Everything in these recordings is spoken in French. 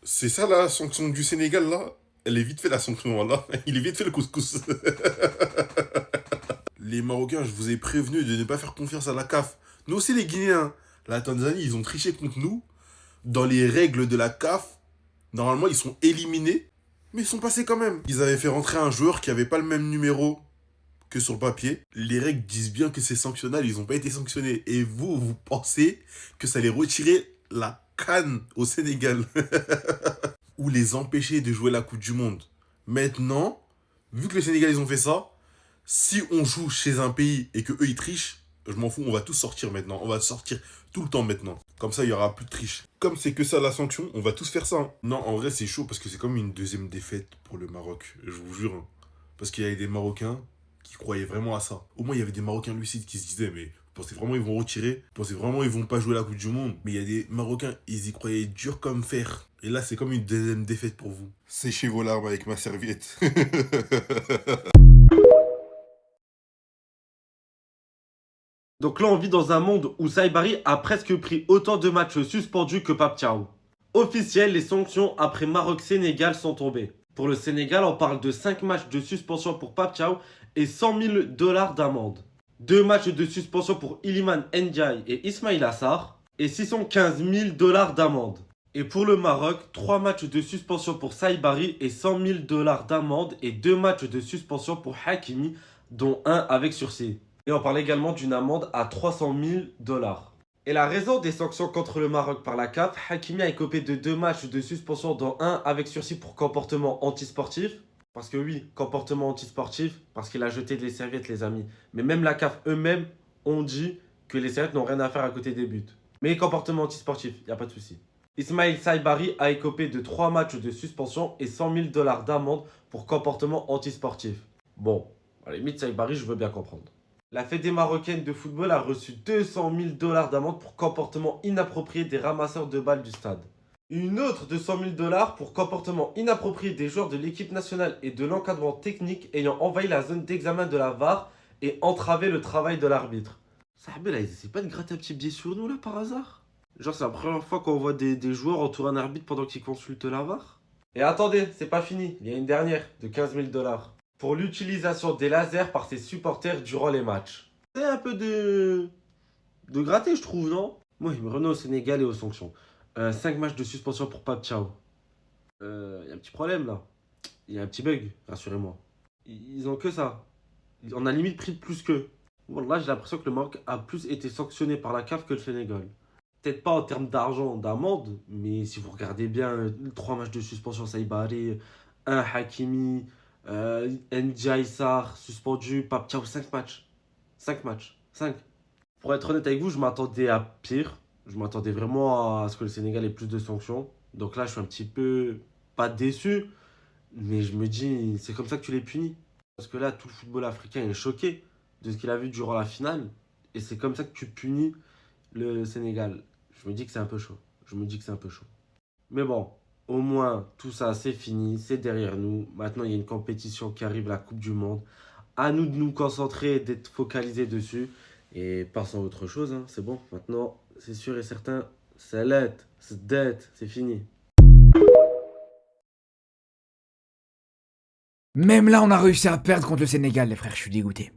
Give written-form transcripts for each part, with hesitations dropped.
C'est ça la sanction du Sénégal là? Elle est vite fait la sanction là. Il est vite fait le couscous. Les Marocains, je vous ai prévenu de ne pas faire confiance à la CAF. Nous aussi les Guinéens. La Tanzanie, ils ont triché contre nous. Dans les règles de la CAF, normalement ils sont éliminés. Mais ils sont passés quand même. Ils avaient fait rentrer un joueur qui avait pas le même numéro que sur le papier. Les règles disent bien que c'est sanctionnable, ils n'ont pas été sanctionnés. Et vous, vous pensez que ça allait retirer la canne au Sénégal ou les empêcher de jouer la Coupe du Monde. Maintenant, vu que les Sénégalais ils ont fait ça, si on joue chez un pays et que eux ils trichent, je m'en fous, on va tous sortir maintenant. On va sortir tout le temps maintenant. Comme ça, il y aura plus de triche. Comme c'est que ça la sanction, on va tous faire ça, hein. Non, en vrai, c'est chaud parce que c'est comme une deuxième défaite pour le Maroc. Je vous jure, hein. Parce qu'il y avait des Marocains qui croyaient vraiment à ça. Au moins, il y avait des Marocains lucides qui se disaient, mais vous pensez vraiment ils vont retirer? Vous pensez vraiment ils vont pas jouer la Coupe du Monde? Mais il y a des Marocains, ils y croyaient dur comme fer. Et là, c'est comme une deuxième défaite pour vous. Séchez vos larmes avec ma serviette. Donc là, on vit dans un monde où Saibari a presque pris autant de matchs suspendus que Pape Thiaw. Officiel, les sanctions après Maroc-Sénégal sont tombées. Pour le Sénégal, on parle de 5 matchs de suspension pour Pape Thiaw et 100 000 dollars d'amende. 2 matchs de suspension pour Iliman Ndiaye et Ismail Assar et 615 000 dollars d'amende. Et pour le Maroc, 3 matchs de suspension pour Saibari et 100 000 dollars d'amende et 2 matchs de suspension pour Hakimi, dont un avec sursis. Et on parle également d'une amende à 300 000 dollars. Et la raison des sanctions contre le Maroc par la CAF, Hakimi a écopé de 2 matchs de suspension, dont un avec sursis pour comportement antisportif. Parce que oui, comportement antisportif, parce qu'il a jeté des serviettes, les amis. Mais même la CAF eux-mêmes ont dit que les serviettes n'ont rien à faire à côté des buts. Mais comportement antisportif, il n'y a pas de souci. Ismail Saibari a écopé de 3 matchs de suspension et 100 000 dollars d'amende pour comportement antisportif. Bon, à la limite, Saibari, je veux bien comprendre. La Fédé marocaine de football a reçu 200 000 dollars d'amende pour comportement inapproprié des ramasseurs de balles du stade. Une autre de 100 000 dollars pour comportement inapproprié des joueurs de l'équipe nationale et de l'encadrement technique ayant envahi la zone d'examen de la VAR et entravé le travail de l'arbitre. Ça, là, ils essaient pas de gratter un petit biais sur nous là par hasard? Genre, c'est la première fois qu'on voit des joueurs entourer un arbitre pendant qu'ils consultent la VAR. Et attendez, c'est pas fini, il y a une dernière de 15 000 dollars. Pour l'utilisation des lasers par ses supporters durant les matchs. C'est un peu de gratter, je trouve, non? Moi, il me renaît au Sénégal et aux sanctions. 5 matchs de suspension pour Pape Thiaw. Il y a un petit problème, là. Il y a un petit bug, rassurez-moi. Ils ont que ça. On a limite pris plus qu'eux. Bon, là, j'ai l'impression que le Maroc a plus été sanctionné par la CAF que le Sénégal. Peut-être pas en termes d'argent, d'amende, mais si vous regardez bien, 3 matchs de suspension, Saïbari, un Hakimi, Ndiaye Sarr, suspendu, Pape Thiaw, 5 matchs. 5 matchs. 5. Pour être honnête avec vous, je m'attendais à pire. Je m'attendais vraiment à ce que le Sénégal ait plus de sanctions. Donc là, je suis un petit peu, pas déçu, mais je me dis, c'est comme ça que tu les punis. Parce que là, tout le football africain est choqué de ce qu'il a vu durant la finale. Et c'est comme ça que tu punis le Sénégal. Je me dis que c'est un peu chaud. Je me dis que c'est un peu chaud. Mais bon, au moins, tout ça, c'est fini, c'est derrière nous. Maintenant, il y a une compétition qui arrive, la Coupe du Monde. À nous de nous concentrer, d'être focalisés dessus. Et passons à autre chose, hein. C'est bon. Maintenant, c'est sûr et certain, c'est l'aide, c'est dette, c'est fini. Même là, on a réussi à perdre contre le Sénégal, les frères, je suis dégoûté.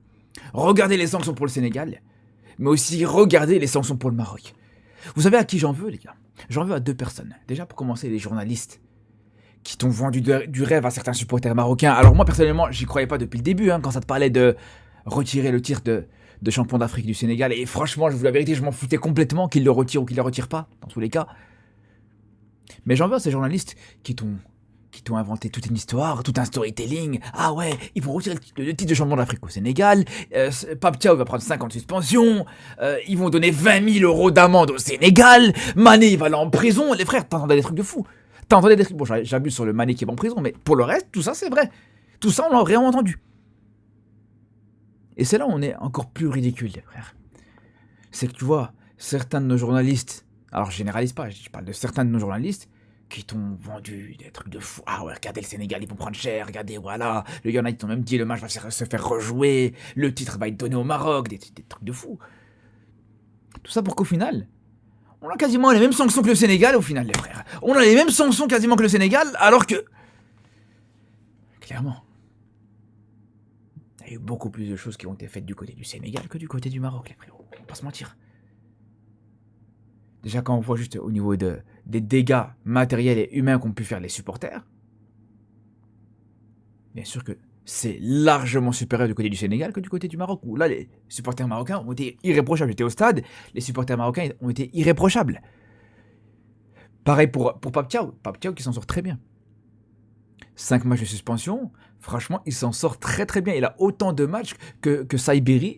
Regardez les sanctions pour le Sénégal, mais aussi regardez les sanctions pour le Maroc. Vous savez à qui j'en veux, les gars? J'en veux à 2 personnes. Déjà, pour commencer, les journalistes qui t'ont vendu du rêve à certains supporters marocains. Alors moi, personnellement, j'y croyais pas depuis le début, hein, quand ça te parlait de retirer le titre de champion d'Afrique du Sénégal. Et franchement, je vous la vérité, je m'en foutais complètement qu'ils le retirent ou qu'ils le retirent pas, dans tous les cas. Mais j'en veux à ces journalistes qui t'ont inventé toute une histoire, tout un storytelling. Ah ouais, ils vont retirer le titre de champion d'Afrique au Sénégal. Pape Thiaw va prendre 5 ans de suspension. Ils vont donner 20 000 euros d'amende au Sénégal. Mané, il va aller en prison. Les frères, t'entendais des trucs de fou. T'entendais des trucs... Bon, j'abuse sur le Mané qui est en prison, mais pour le reste, tout ça, c'est vrai. Tout ça, on l'a vraiment entendu. Et c'est là où on est encore plus ridicule, les frères. C'est que tu vois, certains de nos journalistes... Alors, je généralise pas, je parle de certains de nos journalistes qui t'ont vendu des trucs de fou. Ah ouais, regardez le Sénégal, ils vont prendre cher, regardez, voilà. Il y en a qui t'ont même dit le match va se faire rejouer, le titre va être donné au Maroc, des trucs de fou. Tout ça pour qu'au final, On a quasiment les mêmes sanctions que le Sénégal au final, les frères. On a les mêmes sanctions quasiment que le Sénégal, alors que... Clairement. Il y a eu beaucoup plus de choses qui ont été faites du côté du Sénégal que du côté du Maroc, les frérots. On va pas se mentir. Déjà, quand on voit juste au niveau des dégâts matériels et humains qu'ont pu faire les supporters, bien sûr que c'est largement supérieur du côté du Sénégal que du côté du Maroc, où là, les supporters marocains ont été irréprochables. J'étais au stade, les supporters marocains ont été irréprochables. Pareil pour Pape Thiaw. Pape Thiaw qui s'en sort très bien. 5 matchs de suspension, franchement, il s'en sort très très bien. Il a autant de matchs que Saibari,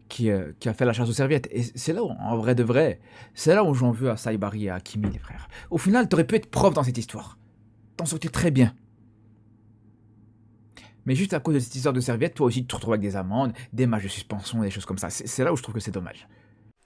qui a fait la chasse aux serviettes. Et c'est là où, en vrai de vrai, c'est là où j'en veux à Saibari et à Hakimi, les frères. Au final, t'aurais pu être prof dans cette histoire. T'en sortais très bien. Mais juste à cause de cette histoire de serviette, toi aussi tu te retrouves avec des amendes, des matchs de suspension, des choses comme ça. C'est là où je trouve que c'est dommage.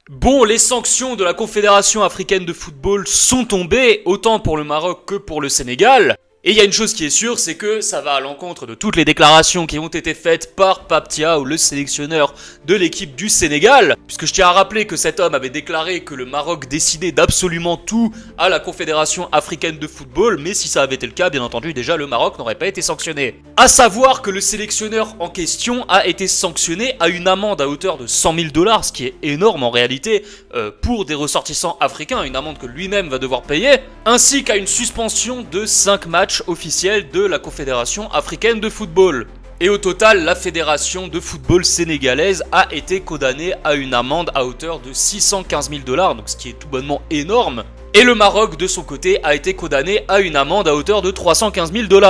Bon, les sanctions de la Confédération africaine de football sont tombées, autant pour le Maroc que pour le Sénégal. Et il y a une chose qui est sûre, c'est que ça va à l'encontre de toutes les déclarations qui ont été faites par Pape Thiaw, le sélectionneur de l'équipe du Sénégal. Puisque je tiens à rappeler que cet homme avait déclaré que le Maroc décidait d'absolument tout à la Confédération africaine de football, mais si ça avait été le cas, bien entendu, déjà le Maroc n'aurait pas été sanctionné. À savoir que le sélectionneur en question a été sanctionné à une amende à hauteur de 100 000 $, ce qui est énorme en réalité pour des ressortissants africains, une amende que lui-même va devoir payer, ainsi qu'à une suspension de 5 matchs officiel de la Confédération africaine de football. Et au total, la Fédération de football sénégalaise a été condamnée à une amende à hauteur de 615 000 $, donc ce qui est tout bonnement énorme. Et le Maroc, de son côté, a été condamné à une amende à hauteur de 315 000 $.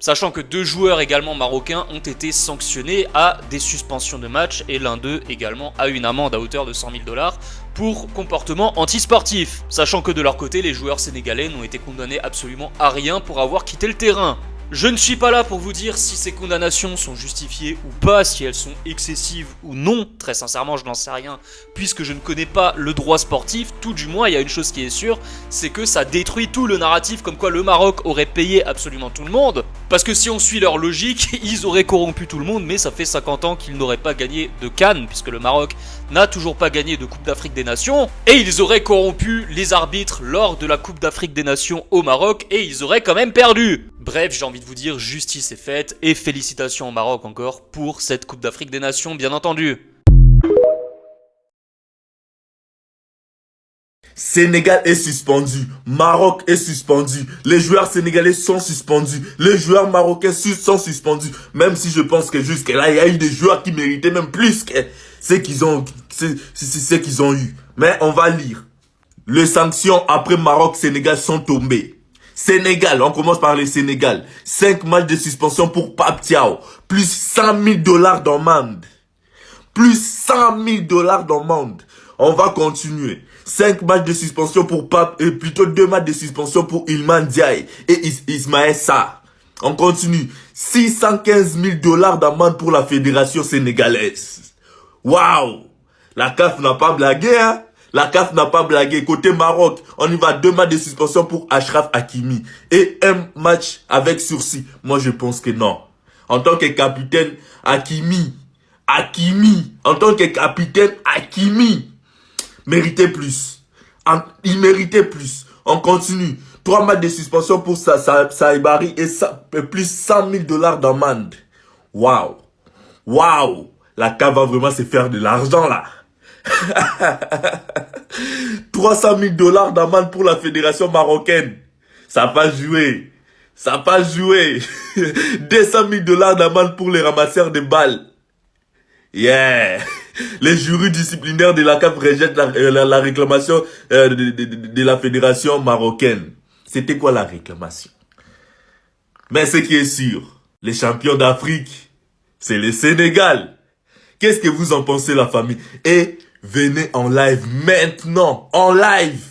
Sachant que 2 joueurs également marocains ont été sanctionnés à des suspensions de match et l'un d'eux également à une amende à hauteur de 100 000 $ pour comportement antisportif. Sachant que de leur côté, les joueurs sénégalais n'ont été condamnés absolument à rien pour avoir quitté le terrain. Je ne suis pas là pour vous dire si ces condamnations sont justifiées ou pas, si elles sont excessives ou non. Très sincèrement, je n'en sais rien, puisque je ne connais pas le droit sportif. Tout du moins, il y a une chose qui est sûre, c'est que ça détruit tout le narratif comme quoi le Maroc aurait payé absolument tout le monde. Parce que si on suit leur logique, ils auraient corrompu tout le monde, mais ça fait 50 ans qu'ils n'auraient pas gagné de CAN, puisque le Maroc n'a toujours pas gagné de Coupe d'Afrique des Nations. Et ils auraient corrompu les arbitres lors de la Coupe d'Afrique des Nations au Maroc, et ils auraient quand même perdu. Bref, j'ai envie de vous dire, justice est faite, et félicitations au Maroc encore pour cette Coupe d'Afrique des Nations, bien entendu. Sénégal est suspendu, Maroc est suspendu, les joueurs sénégalais sont suspendus, les joueurs marocains sont suspendus, même si je pense que jusqu'à là, il y a eu des joueurs qui méritaient même plus que ce qu'ils ont eu. Mais on va lire. Les sanctions après Maroc-Sénégal sont tombées. Sénégal, on commence par le Sénégal. 5 matchs de suspension pour Pape Thiaw, plus 100 000 $ d'amende. Plus 100 000 $ d'amende. On va continuer. 5 matchs de suspension pour Pape, et plutôt 2 matchs de suspension pour Ilman Ndiaye et Ismaël Sarr. On continue. 615 000 $ d'amende pour la fédération sénégalaise. Waouh! La CAF n'a pas blagué, hein? La CAF n'a pas blagué. Côté Maroc, on y va 2 matchs de suspension pour Achraf Hakimi et 1 match avec sursis. Moi, je pense que non. En tant que capitaine, Hakimi, en tant que capitaine, Hakimi méritait plus. Il méritait plus. On continue. 3 matchs de suspension pour Saibari et plus 100 000 $ d'amende. Waouh. Waouh. La CAF va vraiment se faire de l'argent là. 300 000 $ d'amende pour la fédération marocaine. Ça va jouer. Ça va jouer. 200 000 $ d'amende pour les ramasseurs de balles. Yeah. Les jurys disciplinaires de la CAF rejettent la réclamation de la fédération marocaine. C'était quoi la réclamation? Mais ce qui est sûr, les champions d'Afrique, c'est le Sénégal. Qu'est-ce que vous en pensez, la famille? Et venez en live maintenant, en live.